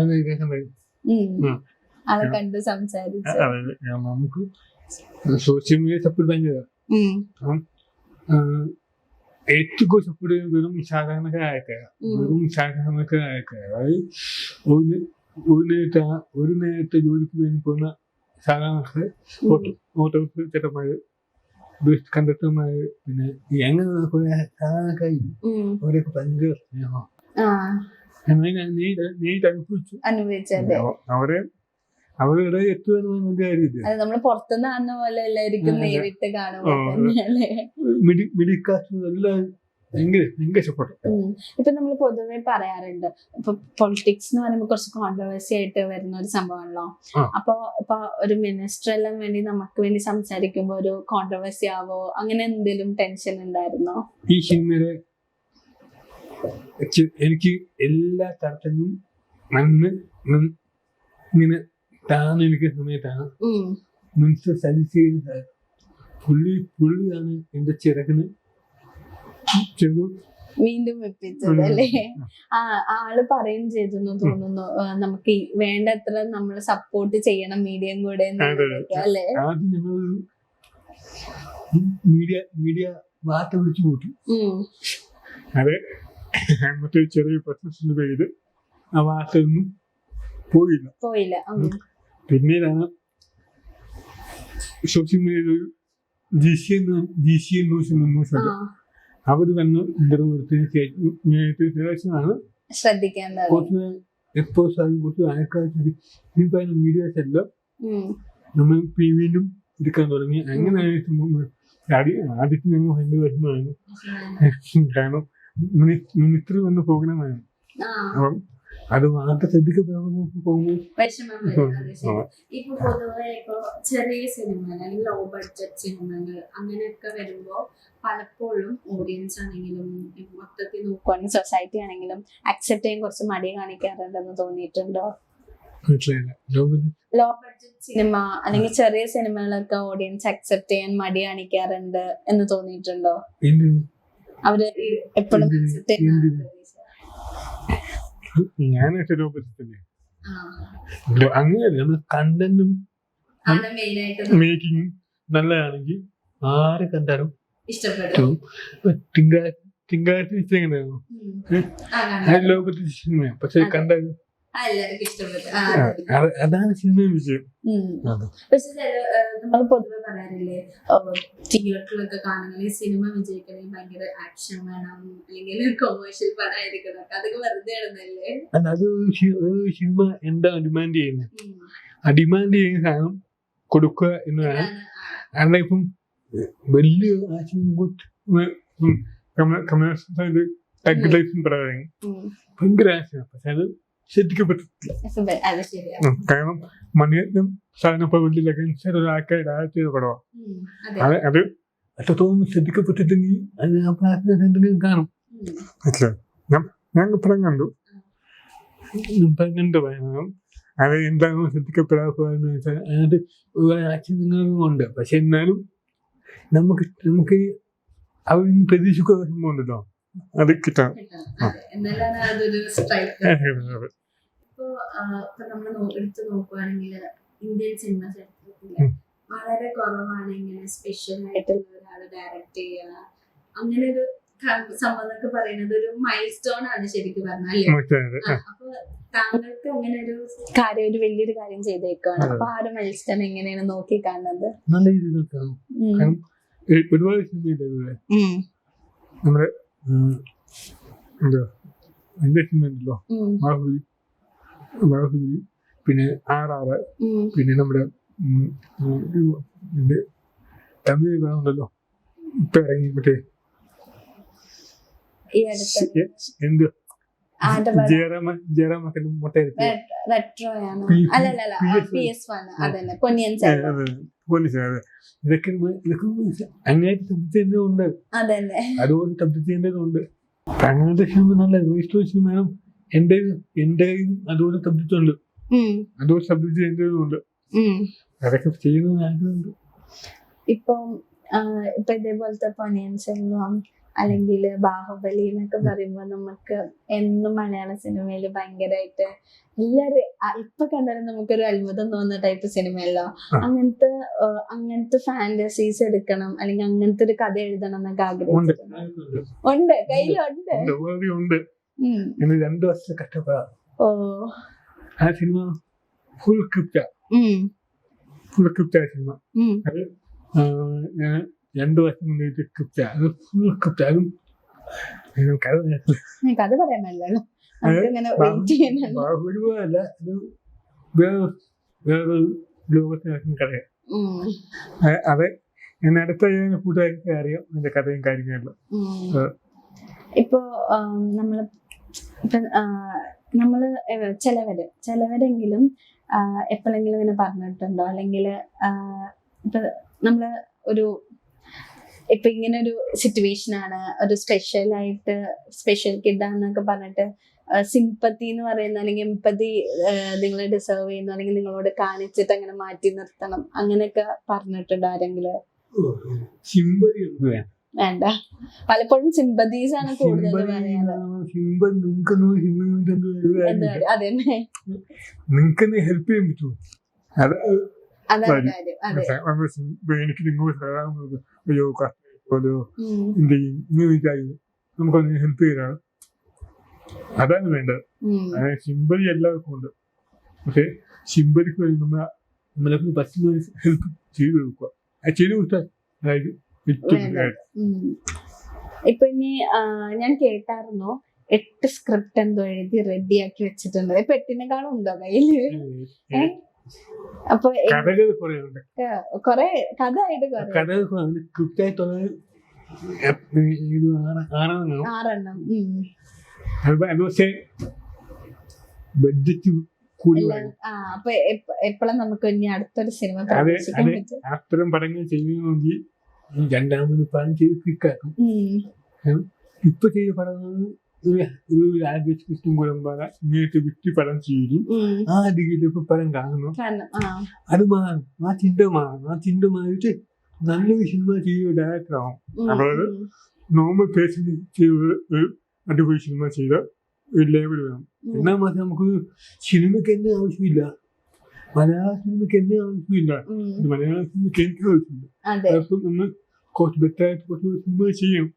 ആളെ കണ്ട് സംസാരിച്ചു. നമുക്ക് സോഷ്യൽ മീഡിയ സപ്പോർട്ട് ഭയങ്കര ഏറ്റവും സപ്പോർട്ട് ചെയ്യുന്നത് വെറും സാധാരണക്കാരായ അതായത് ഒരു നേരത്തെ ജോലിക്ക് വേണ്ടി പോകുന്ന സാധാരണക്കാർ, ഓട്ടോ ചേട്ടന്മാര്, ബസ് കണ്ടക്ടർമാര്, പിന്നെ എങ്ങനെ സാധാരണക്കാരും അവരൊക്കെ ഭയങ്കര സ്നേഹം. അനുഭവിച്ചു. അവരുടെ എത്തുവാൻ കാര്യമില്ല. നമ്മള് പുറത്തുനിന്ന് കാണുന്ന പോലെ എല്ലാവർക്കും നേരിട്ട് കാണുമ്പോൾ മിഡിൽ ക്ലാസ് എല്ലാം ഭയങ്കര സപ്പോർട്ട്. ഇപ്പൊ നമ്മൾ പൊതുവെ പറയാറുണ്ട്, ഇപ്പൊ പൊളിറ്റിക്സ് എന്ന് പറയുമ്പോൾ കുറച്ച് കോൺട്രവേഴ്സി ആയിട്ട് വരുന്ന ഒരു സംഭവമാണല്ലോ. അപ്പൊ ഇപ്പൊ ഒരു മിനിസ്റ്റർ എല്ലാം വേണ്ടി നമുക്ക് വേണ്ടി സംസാരിക്കുമ്പോ ഒരു കോൺട്രവേഴ്സി ആവോ, അങ്ങനെ എന്തെങ്കിലും ടെൻഷൻ ഉണ്ടായിരുന്നോ? ഈ സിനിമയിലെ എനിക്ക് എല്ലാ തരത്തിലും ഇങ്ങനെ താന്നിരിക്കുന്ന സമയത്താണ് മിനിസ്റ്റർ സജസ്റ്റ് ചെയ്യുന്നത്. പുള്ളിയാണ് എന്റെ ചിറകിന് വീണ്ടും വെപ്പിച്ചത് അല്ലേ? ആള് പറയും ചെയ്തെന്ന് തോന്നുന്നു, നമുക്ക് വേണ്ടത്ര നമ്മൾ സപ്പോർട്ട് ചെയ്യണം മീഡിയം കൂടെ അല്ലേ? ആദ്യം ഞങ്ങൾ മീഡിയ വാർത്ത വിളിച്ചു കൂട്ടി. അതെ, മറ്റേ ചെറിയ പ്രശ്നത്തിന്റെ പേരിൽ ആ വാർത്ത ഒന്നും പോയില്ല. പിന്നീടാണ് സോഷ്യൽ മീഡിയയിൽ GCN ന്യൂസ് അവര് വന്ന് ഇന്റർവ്യൂ എടുത്തതിന് ശേഷമാണ് ശ്രദ്ധിക്കേണ്ടത്. കുറച്ച് ആൾക്കാർക്ക് മീഡിയാസ് എല്ലാം നമ്മൾ വീണ്ടും എടുക്കാൻ തുടങ്ങി. അങ്ങനെ ആദ്യത്തെ ഞങ്ങൾ ഭയങ്കര വിഷമമായിരുന്നു. കാരണം മിനിസ്റ്റർ വന്ന പ്രോഗ്രാമായിരുന്നു. അപ്പം അത് വാർത്ത ശ്രദ്ധിക്കപ്പെടുമ്പോൾ ഇപ്പൊ പൊതുവെ ഇപ്പൊ ചെറിയ സിനിമകൾ അല്ലെങ്കിൽ ലോ ബഡ്ജറ്റ് സിനിമകൾ അങ്ങനെയൊക്കെ വരുമ്പോ പലപ്പോഴും ഓഡിയൻസ് ആണെങ്കിലും മൊത്തത്തിൽ നോക്കുവാണെങ്കിൽ സൊസൈറ്റി ആണെങ്കിലും അക്സെപ്റ്റ് ചെയ്യാൻ കുറച്ച് മടി കാണിക്കാറുണ്ടെന്ന് തോന്നിയിട്ടുണ്ടോ? ലോ ബഡ്ജറ്റ് സിനിമ അല്ലെങ്കിൽ ചെറിയ സിനിമകളൊക്കെ ഓഡിയൻസ് അക്സെപ്റ്റ് ചെയ്യാൻ മടി കാണിക്കാറുണ്ട് എന്ന് തോന്നിയിട്ടുണ്ടോ? അവര് എപ്പോഴും ഞാനൊക്കെ രൂപത്തില്ലേ അങ്ങനെയല്ല. നമ്മൾ കണ്ടന്റും മേക്കിങ്ങും നല്ലതാണെങ്കിൽ ആരെ കണ്ടാലും ഇഷ്ടപ്പെട്ടു. തിങ്കളാഴ്ച എങ്ങനെയാണോ ലോകത്തെ സിനിമയാണ്, പക്ഷെ കണ്ടാലും അതാണ് സിനിമ വിജയം. പക്ഷെ നമ്മൾ പൊതുവെ പറയാറില്ലേ, തിയേറ്ററിലൊക്കെ കാണുന്നെങ്കിൽ സിനിമ വിജയിക്കണമെങ്കിൽ ഭയങ്കര ആക്ഷൻ വേണം, അല്ലെങ്കിൽ കൊമേഴ്ഷ്യൽ പടമായിരിക്കണം, അതൊക്കെ വെറുതെ ആണെന്നല്ലേ? അത് സിനിമ എന്താ ഡിമാൻഡ് ചെയ്യുന്നത്, ആ ഡിമാൻഡ് ചെയ്യുന്ന സാധനം കൊടുക്കുക എന്നതാണ്. കാരണം ഇപ്പം വലിയ ആക്ഷൻ കമേഴ്ഷ്യൽ പറയാൻ ഭയങ്കര ആക്ഷൻ, പക്ഷെ അത് ശ്രദ്ധിക്കപ്പെട്ടിട്ടില്ല. അത് ശരിയാണ്. കാരണം മണിയത്നം സാധനം ഇപ്പൊ വലിയ ക്യാൻസർ ഒരാൾക്ക് ഡയറക്റ്റ് ചെയ്ത പടമാണ്. അത് അത്രത്തോളം ശ്രദ്ധിക്കപ്പെട്ടിട്ടെങ്കിൽ അത് ആ പ്രാർത്ഥന എന്തെങ്കിലും കാണും. ഞാൻ പടം കണ്ടു. പടം കണ്ടു പറയാം. അത് എന്താണോ ശ്രദ്ധിക്കപ്പെടാത്തതെന്ന് വെച്ചാൽ അതിനകത്ത് ആശയങ്ങളും ഉണ്ട്. പക്ഷെ എന്നാലും നമുക്ക് അവിടെ നിന്ന് പ്രതീക്ഷിക്കുന്ന സംഭവമുണ്ടല്ലോ, അത് കിട്ടാം. എടുത്തു നോക്കുവാണെങ്കിൽ ഇന്ത്യൻ സിനിമ ചരിത്രത്തില് വളരെ കുറവാണ് ഇങ്ങനെ സ്പെഷ്യൽ ആയിട്ടുള്ള ഒരാൾ ഡയറക്ട് ചെയ്യുക. അങ്ങനെ ഒരു സംഭവം പറയുന്നത് ഒരു മൈൽ സ്റ്റോൺ ആണ് ശരിക്കും പറഞ്ഞാൽ. അപ്പൊ താങ്കൾക്ക് അങ്ങനെ ഒരു കാര്യം, ഒരു വലിയൊരു കാര്യം ചെയ്തേക്കാണ്. അപ്പൊ ആ ഒരു മൈൽ സ്റ്റോൺ എങ്ങനെയാണ് നോക്കി കാണുന്നത്? നല്ല രീതിയിൽ കാണും. ഒരുപാട് സിനിമ നമ്മുടെ എന്താ എന്റെ സിനിമ ഉണ്ടല്ലോ, ബാഹുബലി, പിന്നെ RRR, പിന്നെ നമ്മുടെ തമിഴ് ഉണ്ടല്ലോ ഇപ്പൊ ഇറങ്ങി മറ്റേ എന്ത് ജയറാമൊക്കെ മുട്ട ഇതൊക്കെ അങ്ങനെയായിട്ട് ശബ്ദിച്ചേണ്ടതുണ്ട്, അതുപോലെ ശബ്ദിച്ചേണ്ടതുണ്ട്. അങ്ങനത്തെ സിനിമ നല്ല സിനിമ എന്റെ കയ്യിൽ അതുപോലെ ശബ്ദിച്ചുണ്ട്, അതുപോലെ ശബ്ദിച്ചേണ്ടതുണ്ട്. അതൊക്കെ ചെയ്യുന്നത് ആഗ്രഹമുണ്ട്. ഇപ്പൊ ഇതേപോലത്തെ പൊന്നിയിൻ സെൽവം അല്ലെങ്കിൽ ബാഹുബലി എന്നൊക്കെ പറയുമ്പോ നമുക്ക് എന്നും മലയാള സിനിമയില് ഭയങ്കരമായിട്ട് എല്ലാരും ഇപ്പൊ കണ്ടാലും നമുക്കൊരു അത്ഭുതം തോന്നുന്ന ടൈപ്പ് സിനിമയല്ലോ. അങ്ങനത്തെ ഫാന്റസീസ് എടുക്കണം അല്ലെങ്കിൽ അങ്ങനത്തെ ഒരു കഥ എഴുതണം എന്നൊക്കെ ആഗ്രഹിച്ചിട്ടുണ്ട്. കയ്യിലുണ്ട്. 2 വർഷം കഷ്ടപ്പെടാം. ആ സിനിമ ഫുൾ ക്രിപ്റ്റാ സിനിമ. അത് ഞാൻ 2 വർഷം കൊണ്ടിട്ട് ക്രിപ്റ്റാ, അത് ഫുൾ ക്രിപ്റ്റാ. അതും കഥ പറയാനല്ലോ, ബാഹുബലി പോലല്ല, അത് വേറെ ലോകത്ത് നടക്കുന്ന കഥയാണ്. അതെ, ഞാൻ അടുത്ത കൂട്ടുകാർക്ക് അറിയാം അതിന്റെ കഥയും കാര്യങ്ങളും. ഇപ്പൊ നമ്മള് ചിലവരെങ്കിലും എപ്പോഴെങ്കിലും ഇങ്ങനെ പറഞ്ഞിട്ടുണ്ടോ, അല്ലെങ്കിൽ ഇപ്പൊ നമ്മള് ഇപ്പൊ ഇങ്ങനെ ഒരു സിറ്റുവേഷൻ ആണ്, ഒരു സ്പെഷ്യൽ കിഡാന്നൊക്കെ പറഞ്ഞിട്ട് സിമ്പത്തി എന്ന് പറയുന്ന അല്ലെങ്കിൽ എംപതി നിങ്ങൾ ഡിസേർവ് ചെയ്യുന്നു അല്ലെങ്കിൽ നിങ്ങളോട് കാണിച്ചിട്ട് അങ്ങനെ മാറ്റി നിർത്തണം അങ്ങനെയൊക്കെ പറഞ്ഞിട്ടുണ്ടോ ആരെങ്കിലും? വേണ്ട, പലപ്പോഴും സിമ്പതീസ് ആണ് കൂടുതൽ പറയാറ്. അതെന്നെ ഹെൽപ്പ് ചെയ്യാൻ പറ്റുമോ? അതാണ് കാര്യം. അതെ, എനിക്ക് നമുക്കൊന്ന് ഹെൽപ്പ് ചെയ്താണ്, അതാണ് വേണ്ടത്. സിമ്പതി എല്ലാവർക്കും ഉണ്ട്, പക്ഷെ സിമ്പതിക്ക് വേണ്ടി നമ്മളെ പറ്റുന്ന ഹെൽപ്പ് ചെയ്തു കൊടുക്കുക. അത് ചെയ്തു കൊടുത്താൽ അതായത് ഇപ്പൊ ഇനി ഞാൻ കേട്ടായിരുന്നു 8 സ്ക്രിപ്റ്റ് എന്തോ എഴുതി റെഡിയാക്കി വെച്ചിട്ടുണ്ട്. ഇപ്പൊ 8-നേക്കാളും ഉണ്ടോ കയ്യില്? അപ്പൊ കൊറേ കഥയായിട്ട് 6 അപ്പൊ എപ്പോഴും നമുക്ക് ഇനി അടുത്തൊരു സിനിമ അത്തരം പടങ്ങൾ ചെയ്യണമെങ്കിൽ 2ാമത് പ്ലാൻ ചെയ്ത് ക്ലിക്കാക്കും. ഇപ്പൊ ചെയ്ത പടങ്ങൾ ഒരു രാജേഷ് കൃഷ്ണൻ കുരമ്പാല ഇങ്ങനത്തെ വ്യക്തി പടം ചെയ്യും, ആ രീതിയിലൊക്കെ പടം കാണണം. അത് മാറും, ആ ചിന്ത മാറിയിട്ട് നല്ലൊരു സിനിമ ചെയ്യുക ഡയറക്ടറാവും. അതായത് നോർമൽ പേഴ്സൺ ചെയ്ത് അടിപൊളി സിനിമ ചെയ്ത ഒരു ലേബൽ വേണം. എന്നാൽ മാത്രം നമുക്ക് സിനിമയ്ക്ക് എന്നെ ആവശ്യമില്ല, മലയാള സിനിമയ്ക്ക് എന്നെ ആവശ്യമില്ല, മലയാള സിനിമയ്ക്ക് എനിക്ക് ആവശ്യമില്ല. അപ്പം നമ്മൾ കുറച്ച് ബെറ്ററായിട്ട് കുറച്ച് സിനിമ ചെയ്യും.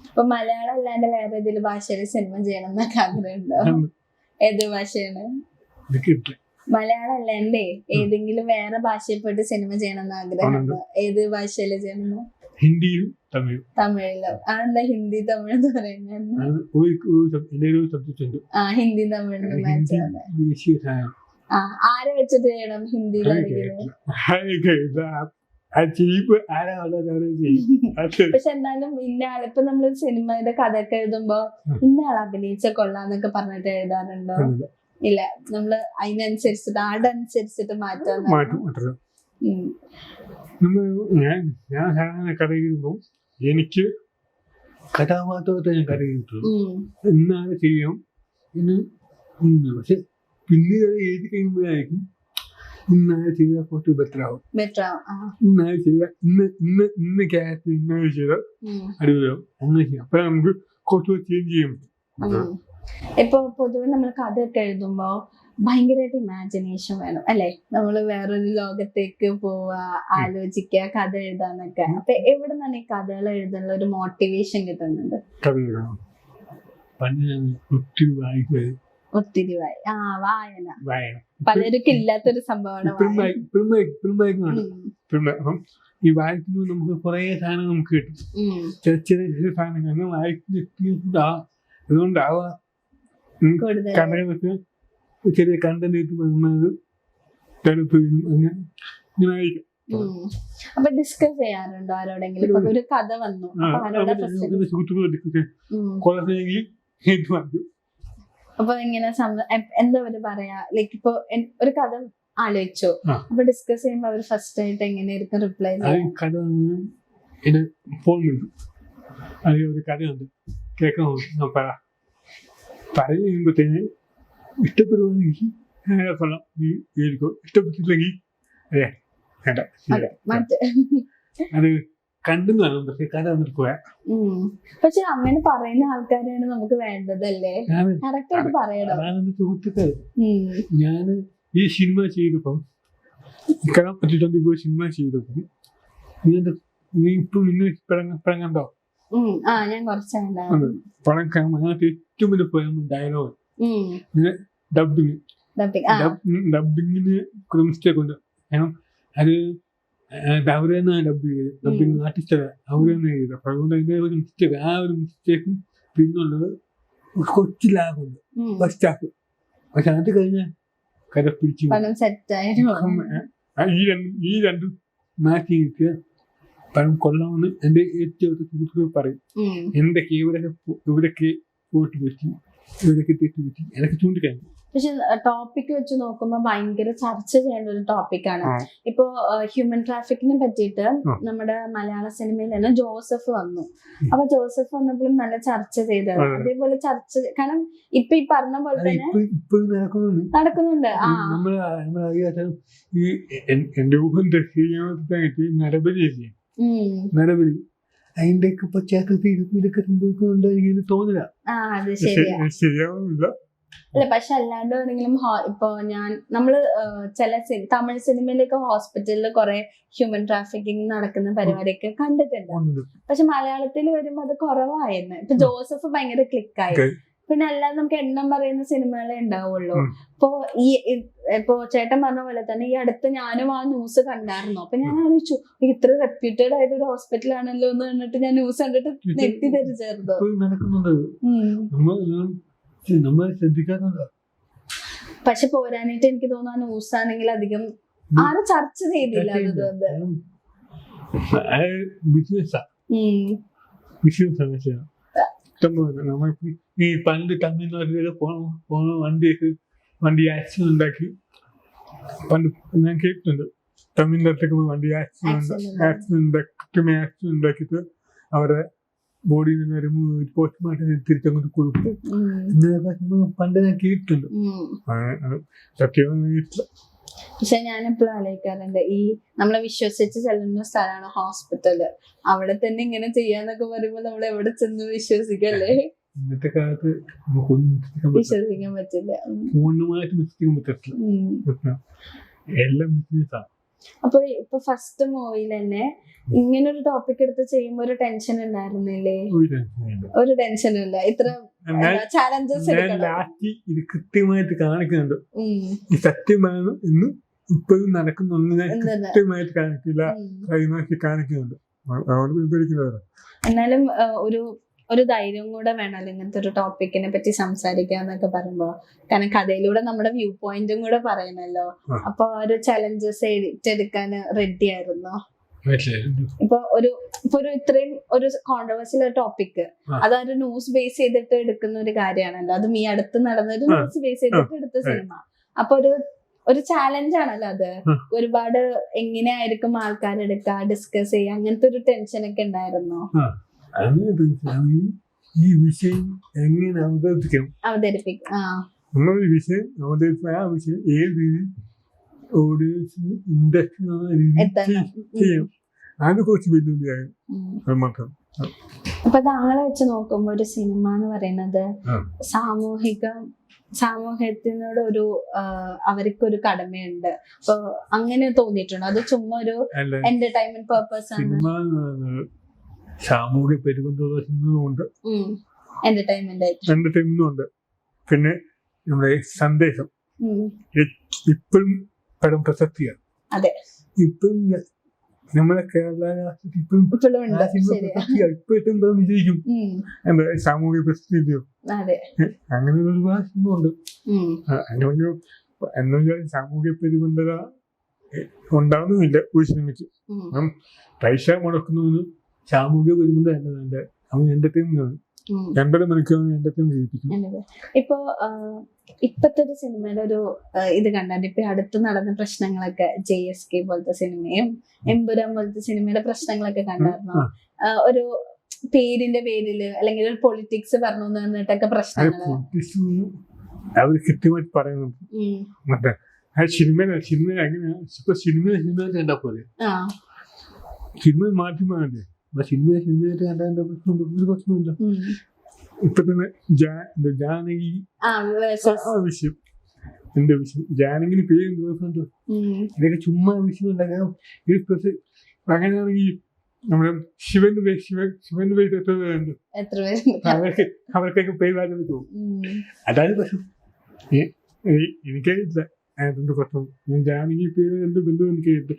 ഇപ്പൊ മലയാളം അല്ലാണ്ട് വേറെ ഏതെങ്കിലും ഭാഷയിൽ സിനിമ ചെയ്യണം എന്നൊക്കെ ആഗ്രഹമുണ്ടോ? ഏത് ഭാഷയാണ്? മലയാളം അല്ലാണ്ടേ ഏതെങ്കിലും വേറെ ഭാഷയിൽ പോയിട്ട് സിനിമ ചെയ്യണം എന്ന് ആഗ്രഹമുണ്ടോ? ഏത് ഭാഷയില് ചെയ്യണം? ഹിന്ദിയും തമിഴിലോ? അതെന്താ ഹിന്ദി തമിഴ് എന്ന് പറയുന്നത്? ഹിന്ദി തമിഴ് മാച്ച്. ആരെ വെച്ചിട്ട് ചെയ്യണം ഹിന്ദിയിലാണെങ്കിലും? അത് ചെയ്യുമ്പോ ആരാ ചെയ്യും. പക്ഷെ എന്നാലും ഇന്ന ആളിപ്പോ നമ്മളൊരു സിനിമയുടെ കഥയൊക്കെ എഴുതുമ്പോ ഇന്ന ആൾ അഭിനയിച്ച കൊള്ളാന്നൊക്കെ പറഞ്ഞിട്ട് എഴുതാറുണ്ടോ? ഇല്ല, നമ്മള് അതിനനുസരിച്ചിട്ട് ആളുടെ അനുസരിച്ചിട്ട് മാറ്റാൻ. ഞാൻ സാധാരണ കഥ എഴുതുമ്പോ എനിക്ക് കഥാപാത്രത്തെ ഞാൻ കഥ എഴുതുള്ളൂ. എന്നാണ് ചെയ്യാം എന്ന്. പക്ഷെ പിന്നീട് അത് എഴുതി കഴിയുമ്പോഴായിരിക്കും ഇന്നാണ് ചെയ്ത കുറച്ച് ബെറ്റർ ആവും. ഇന്നാണ് ചെയ്ത ഇന്ന് ക്യാരക്ടർ ഇന്നാണ് ചെയ്ത അടിപൊളിയാവും. അങ്ങനെ ചെയ്യാം. അപ്പൊ നമുക്ക് കുറച്ചുകൂടി ചേഞ്ച് ചെയ്യാൻ പറ്റും. ഇപ്പൊ പൊതുവെ നമ്മൾ കഥയൊക്കെ എഴുതുമ്പോ ഭയങ്കരമായിട്ട് ഇമാജിനേഷൻ വേണം അല്ലെ? നമ്മള് വേറൊരു ലോകത്തേക്ക് പോവാ, ആലോചിക്കുക, കഥ എഴുതാന്നൊക്കെ. അപ്പൊ എവിടെ നിന്നാണ് ഈ കഥകൾ എഴുതാനുള്ള ഒരു മോട്ടിവേഷൻ കിട്ടുന്നത്? ഒത്തിരി വായന പലർക്കും ഇല്ലാത്തൊരു സംഭവമാണ്. ഈ വായിക്കുമ്പോൾ നമുക്ക് കുറെ സാധനങ്ങൾ നമുക്ക് കിട്ടും. ചെറിയ ചെറിയ സാധനങ്ങൾ വായിക്കുന്ന അതുകൊണ്ടാവാം കഥകളൊക്കെ ചെറിയ കണ്ടന്റ് വരുന്നത് അങ്ങനെ ആയിരിക്കും. അപ്പൊ ഡിസ്കസ് ചെയ്യാറുണ്ടോ ആരോടെങ്കിലും? ഒരു കഥ വന്നു അപ്പൊ എങ്ങനെ എന്താ അവര് പറയാ? ലൈക്ക് ഇപ്പൊ ഒരു കഥ ആലോചിച്ചോ, അപ്പൊ ഡിസ്കസ് ചെയ്യുമ്പോ അവര് ഫസ്റ്റ് ആയിട്ട് എങ്ങനെയായിരിക്കും റിപ്ലൈ ചെയ്യാം? കഥ ഫോൺ വിളിക്കും, അല്ലെങ്കിൽ ഒരു കഥയുണ്ട് കേൾക്കാൻ പറഞ്ഞു കഴിയുമ്പോഴത്തേന് ഇഷ്ടപ്പെടുവാണെങ്കിൽ കൊള്ളാം, നീ കേൾക്കോ. ഇഷ്ടപ്പെട്ടില്ലെങ്കിൽ വേണ്ട, അത് കണ്ടു കാണും. പക്ഷെ കഥ വന്നിട്ട് പോയാ. പക്ഷെ അങ്ങനെ പറയുന്ന ആൾക്കാരെയാണ് നമുക്ക് വേണ്ടതല്ലേ? കറക്റ്റ് ആയിട്ട് പറയണം. സുഹൃത്തുക്കൾ, ഞാന് ഈ സിനിമ ചെയ്തപ്പം കഥ പറ്റിട്ടുണ്ട്. ഇപ്പോൾ സിനിമ ചെയ്തപ്പം നീ ഇപ്പൊ ഇന്ന് പിഴങ്ങണ്ടോ? ഞാൻ കുറച്ചുണ്ട് പടം അതിനകത്ത് ഏറ്റവും വലിയ പോയ ഡയലോഗ് ഡബിങ്ങിന് മിസ്റ്റേക്ക് ഉണ്ട്. കാരണം അത് അവര് തന്നെ ഡബ് ചെയ്ത്, ഡബിങ് ആർട്ടിസ്റ്റ് അവര് തന്നെ ചെയ്ത്. അപ്പൊ അതുകൊണ്ട് അതിന്റെ ഒരു മിസ്റ്റേക്ക്, ആ ഒരു മിസ്റ്റേക്കും പിന്നുള്ളത് കൊച്ചു ലാഭുണ്ട് ഫസ്റ്റ് ഹാഫ്. പക്ഷെ അത് കഴിഞ്ഞാൽ കഥ പിടിച്ചു. ഈ രണ്ടും മാറ്റി കിട്ടിയ പണം കൊള്ളാമെന്ന് എന്റെ ഏറ്റവും സുഹൃത്തുക്കൾ പറയും. എന്തൊക്കെ ഇവരൊക്കെ പോയിട്ട് പറ്റി, ഇവരൊക്കെ തെറ്റ് പറ്റി എനിക്ക് ചൂണ്ടിക്കാണും. പക്ഷെ ടോപ്പിക് വെച്ച് നോക്കുമ്പോ ഭയങ്കര ചർച്ച ചെയ്യേണ്ട ഒരു ടോപ്പിക്കാണ്. ഇപ്പോ ഹ്യൂമൻ ട്രാഫിക്കിനെ പറ്റിയിട്ട് നമ്മുടെ മലയാള സിനിമയിൽ തന്നെ ജോസഫ് വന്നു. അപ്പൊ ജോസഫ് വന്നപ്പോഴും നല്ല ചർച്ച ചെയ്തത്. അതേപോലെ ചർച്ച, കാരണം ഇപ്പൊ ഈ പറഞ്ഞ പോലെ തന്നെ നടക്കുന്നുണ്ട്. നരബലി അതിന്റെയൊക്കെ പശ്ചാത്തലത്തിൽ ഇതൊക്കെ സംഭവിക്കുന്നുണ്ടോ എനിക്ക് തോന്നില്ല. അത് ശരിയാവില്ല. അല്ല, പക്ഷെ അല്ലാണ്ട് വേണമെങ്കിലും ഇപ്പൊ നമ്മള് ചില തമിഴ് സിനിമയിലൊക്കെ ഹോസ്പിറ്റലിൽ കുറെ ഹ്യൂമൻ ട്രാഫിക്കിംഗ് നടക്കുന്ന പരിപാടിയൊക്കെ കണ്ടിട്ടുണ്ട്. പക്ഷെ മലയാളത്തിൽ വരുമ്പോ അത് കുറവായിരുന്നു. ഇപ്പൊ ജോസഫ് ഭയങ്കര ക്ലിക്കായി. പിന്നെ അല്ലാതെ നമുക്ക് എണ്ണം പറയുന്ന സിനിമകളെ ഉണ്ടാവുള്ളൂ. ഇപ്പൊ ചേട്ടൻ പറഞ്ഞ പോലെ തന്നെ ഈ അടുത്ത് ഞാനും ആ ന്യൂസ് കണ്ടായിരുന്നു. അപ്പൊ ഞാൻ ആലോചിച്ചു, ഇത്ര റെപ്യൂട്ടഡ് ആയിട്ട് ഒരു ഹോസ്പിറ്റലാണല്ലോ എന്ന് കണ്ടിട്ട് ഞാൻ ന്യൂസ് കണ്ടിട്ട് നെറ്റിദ്ധരിച്ചായിരുന്നു. പക്ഷെ പോരാനായിട്ട് എനിക്ക് തോന്നുന്നു ആ ന്യൂസ് ആണെങ്കിൽ അധികം ആരും ചർച്ച ചെയ്തില്ല. ഈ പണ്ട് തമിഴ്നാട്ടിലൊക്കെ പോണ വണ്ടി ആക്സിഡന്റ് ഉണ്ടാക്കി. പണ്ട് ഞാൻ കേട്ടിട്ടുണ്ട്, തമിഴ്നാട്ടിലേക്ക് പോയി വണ്ടി ആക്സിഡന്റ് ഉണ്ടാക്കിയിട്ട് അവരുടെ ബോഡിയിൽ നിന്ന് റിമൂവ് പോസ്റ്റ്മോർട്ടം തിരിച്ചങ്ങോട്ട് കൊടുക്കും. പണ്ട് ഞാൻ കേട്ടിട്ടുണ്ട്. സത്യം. പക്ഷെ ഞാനെപ്പോഴും ആലോചിക്കാറുണ്ട്, ഈ നമ്മളെ വിശ്വസിച്ച് ചെല്ലുന്ന സ്ഥലമാണ് ഹോസ്പിറ്റല്. അവിടെ തന്നെ ഇങ്ങനെ ചെയ്യാന്നൊക്കെ പറയുമ്പോ നമ്മൾ എവിടെ ചെന്ന് വിശ്വസിക്കല്ലേ? ഇന്നത്തെ കാലത്ത് വിശ്വസിക്കാൻ പറ്റില്ല. പൂർണ്ണമായിട്ട് വിശ്വസിക്കാൻ പറ്റില്ല. എല്ലാം ബിസിനസ്സാണ്. അപ്പൊ ഇപ്പൊ ഫസ്റ്റ് മൂവിയിൽ തന്നെ ഇങ്ങനെ ഒരു ടോപ്പിക് എടുത്ത് ചെയ്യുമ്പോ ഒരു ടെൻഷൻ ഉണ്ടായിരുന്നില്ലേ? ഒരു ടെൻഷനും ഇല്ല. ഇത്ര ചാലഞ്ചസ് ഇത് കൃത്യമായിട്ട് കാണിക്കുന്നുണ്ട്. ഈ സത്യമാണ് എന്ന് ഇപ്പോഴും നടക്കുന്നൊന്നിനെ കൃത്യമായിട്ട് കാണിക്കില്ല, കാണിക്കുന്നുണ്ട്. എന്നാലും ഒരു ധൈര്യം കൂടെ വേണമല്ലോ ഇങ്ങനത്തെ ഒരു ടോപ്പിക്കിനെ പറ്റി സംസാരിക്കാന്നൊക്കെ പറയുമ്പോ. കാരണം കഥയിലൂടെ നമ്മുടെ വ്യൂ പോയിന്റും കൂടെ പറയണല്ലോ. അപ്പൊ ഒരു ചലഞ്ചസ് ഏറ്റെടുക്കാൻ റെഡി ആയിരുന്നോ? ഇപ്പൊ ഒരു ഇത്രയും ഒരു കോൺട്രവേഴ്സിയൽ ടോപ്പിക് അതൊരു ന്യൂസ് ബേസ് ചെയ്തിട്ട് എടുക്കുന്ന ഒരു കാര്യമാണല്ലോ. അതും ഈ അടുത്ത് നടന്ന ഒരു ന്യൂസ് ബേസ് ചെയ്തിട്ട് എടുത്ത സിനിമ. അപ്പൊ ഒരു ചാലഞ്ച് ആണല്ലോ അത്. ഒരുപാട് എങ്ങനെയായിരിക്കും ആൾക്കാരെടുക്കുക, ഡിസ്കസ് ചെയ്യുക, അങ്ങനത്തെ ഒരു ടെൻഷൻ ഒക്കെ ഉണ്ടായിരുന്നോ? ഈ വിഷയം എങ്ങനെ അവതരിപ്പിക്കും, നമ്മളൊരു വിഷയം അവതരിപ്പിച്ച ആ വിഷയം ഏത് രീതിയിൽ ഓഡിയൻസിന് ഇൻട്രസ്റ്റ് ചെയ്യും, അതിനെ കുറിച്ച് വലിയ മാത്രം. അപ്പൊ താങ്കളെ വെച്ച് നോക്കുമ്പോ ഒരു സിനിമ എന്ന് പറയുന്നത് സാമൂഹ്യത്തിനോട് ഒരു അവർക്കൊരു കടമയുണ്ട്. അപ്പൊ അങ്ങനെ തോന്നിയിട്ടുണ്ടോ? അത് ചുമ്മാ ഒരു എന്റർടൈൻമെന്റ് പർപ്പസ് ആണ്? സാമൂഹ്യ പരിബന്ധമുണ്ട്, എന്റർടൈൻമെന്റ് ഉണ്ട്, പിന്നെ നമ്മുടെ സന്ദേശം ഇപ്പോഴും പരം പ്രസക്തിയാണ്. അതെ, ഇപ്പോഴും നമ്മളെ കേരള രാഷ്ട്രീയത്തിൽ ഇപ്പോഴും വിജയിക്കും. എന്താ സാമൂഹിക പ്രശ്നമില്ലയോ? അങ്ങനെ ഒരുപാട് സിനിമയുണ്ട്. എന്താ സാമൂഹിക പരിബന്ധത ഉണ്ടാവുന്നുമില്ല ഒരു സിനിമയ്ക്ക്. പൈസ മുടക്കുന്നതിന് സാമൂഹിക പരിബന്ധം അല്ല വേണ്ട, അവൻ എന്റർടൈൻമെന്റ് 2.5 മണിക്കൂർ എന്റർടൈൻ ചെയ്യിപ്പിക്കും. ഇപ്പൊ ഇപ്പത്തെ ഒരു സിനിമയുടെ ഒരു ഇത് കണ്ടാൽ ഇപ്പൊ അടുത്ത് നടന്ന പ്രശ്നങ്ങളൊക്കെ JSK പോലത്തെ സിനിമയും എമ്പുരാൻ പോലത്തെ സിനിമയുടെ പ്രശ്നങ്ങളൊക്കെ കണ്ടായിരുന്നോ? ഒരു പേരിന്റെ പേരില് അല്ലെങ്കിൽ ഒരു പൊളിറ്റിക്സ് പറഞ്ഞു തന്നിട്ടൊക്കെ പ്രശ്നങ്ങള് അവര് കൃത്യമായിട്ട് പറയുന്നുണ്ട്. സിനിമ എങ്ങനെയാ സിനിമ കണ്ടാ പോലെ സിനിമ മാറ്റി സിനിമയായിട്ട് കണ്ട പ്രശ്നമില്ല. ഇപ്പൊ തന്നെ ജാനകി വിഷയം, എന്റെ വിഷയം, ജാനകിന് പേര് ഇതൊക്കെ ചുമ്മാ വിഷയം ഉണ്ടാക്കാം. അങ്ങനെയാണെങ്കിൽ നമ്മുടെ ശിവന്റെ പേര് എത്ര പേരുണ്ട്, അവർക്കൊക്കെ പേര് വാങ്ങാൻ പറ്റുമോ? അതാണ് പ്രശ്നം. എനിക്കറിയില്ല അതിന്റെ പ്രശ്നം. ഞാൻ ജാനകി പേര് എന്ത് ബന്ധം എനിക്കറിയില്ല.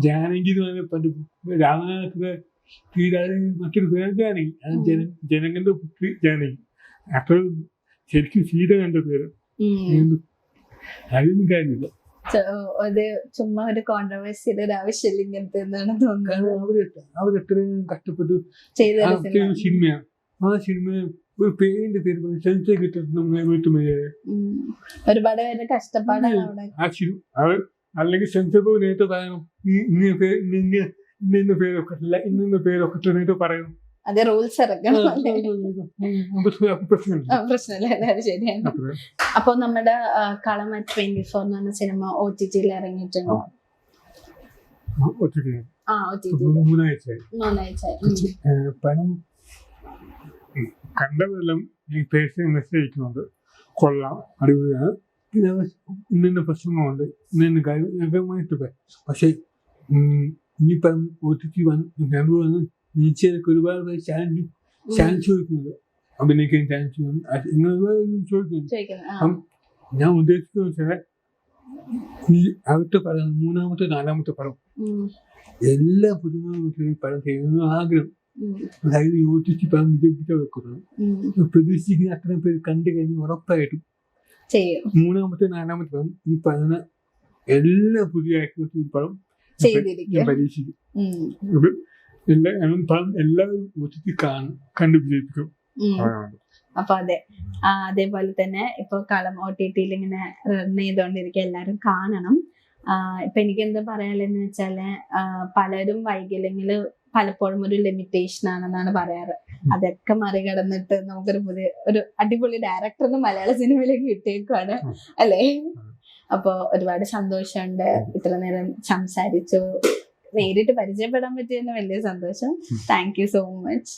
ജാനകി എന്ന് പറഞ്ഞ പണ്ട് രാമായണത്തിലെ മറ്റൊരു പേര് ജാനകി, ജനകന്റെ പുത്രി ജാനകി. അപ്പോൾ ശരിക്കും സീത കണ്ട പേര് അതൊന്നും കാര്യമില്ല. ചുമ്മാ ഒരു കോൺട്രവേഴ്സിയുടെ ഒരു ആവശ്യമില്ല ഇങ്ങനത്തെ എന്നാണ് തോന്നുന്നത്. അവരെത്രയും കഷ്ടപ്പെട്ട് സിനിമയാണ്. ആ സിനിമ ഒരു പേരിന്റെ പേര് സെൻസർ കിട്ടുന്ന ഒരുപാട് പേരുടെ കഷ്ടപ്പാടാണ് അവിടെ. അല്ലെങ്കിൽ സെൻസർ പോയി നേരത്തെ പറയണം, ഇന്ന പേരൊക്കെ ഇല്ല, ഇന്ന പേരൊക്കെ നേരത്തെ പറയണം. അതെ, റൂൾസ് ഇറക്കണം. പ്രശ്നമില്ല, ശരിയാണ്. അപ്പൊ നമ്മുടെ കളം at 24 എന്ന് പറഞ്ഞ സിനിമ OTT ഇറങ്ങിയിട്ടുണ്ടോ? 3 ആഴ്ചയായി. പണം കണ്ടതെല്ലാം ഈ പേഴ്സണൽ മെസ്സേജ് അയക്കുന്നുണ്ട്, കൊള്ളാം, അടിപൊളിയാണ്, പിന്നെ ഇന്ന പ്രശ്നങ്ങളുണ്ട്, ഇന്ന കാര്യമായിട്ട്. പക്ഷെ ഈ പണം OTT വന്ന് നീച്ചയൊക്കെ ഒരുപാട് പേര് ചാൻസ് ചോദിക്കുന്നുണ്ട്, അഭിനയിക്കാൻ ചാൻസ് ഇങ്ങനെ ചോദിക്കുന്നു. ഞാൻ ഉദ്ദേശിക്കുന്നത് വെച്ചാൽ ഈ അടുത്ത പടം 3-ാമത്തെ 4-ാമത്തെ പടം എല്ലാ പുതുമുഖ പടം ചെയ്യുന്ന ആഗ്രഹം. അതായത് OTT പടം വിജയിപ്പിച്ചാൽ വെക്കുന്നത് പ്രതീക്ഷിക്കുന്ന അത്രയും പേര് കണ്ടു കഴിഞ്ഞ് ഉറപ്പായിട്ടും 3-ാമത്തെ 4-ാമത്തെ പടം ഈ പറയുന്ന എല്ലാ പുതിയ ആക്ടേഴ്സും പടം ഞാൻ പരീക്ഷിക്കും. എല്ലാവരും OTT കണ്ടു വിജയിപ്പിക്കും. അപ്പൊ അതേപോലെ തന്നെ ഇപ്പൊ കളം OTT-യിൽ ഇങ്ങനെ റൺ ചെയ്തോണ്ടിരിക്കുക, എല്ലാരും കാണണം. ഇപ്പൊ എനിക്ക് എന്താ പറയാലെന്ന് വെച്ചാല് പലരും വൈകില്ലെങ്കിൽ പലപ്പോഴും ഒരു ലിമിറ്റേഷൻ ആണെന്നാണ് പറയാറ്. അതൊക്കെ മറികടന്നിട്ട് നമുക്കൊരു ഒരു അടിപൊളി ഡയറക്ടറിന് മലയാള സിനിമയിലേക്ക് കിട്ടിയേക്കുവാണ് അല്ലേ? അപ്പൊ ഒരുപാട് സന്തോഷമുണ്ട് ഇത്ര നേരം സംസാരിച്ചു, നേരിട്ട് പരിചയപ്പെടാൻ പറ്റിയതിന് വലിയ സന്തോഷം. Thank you so much.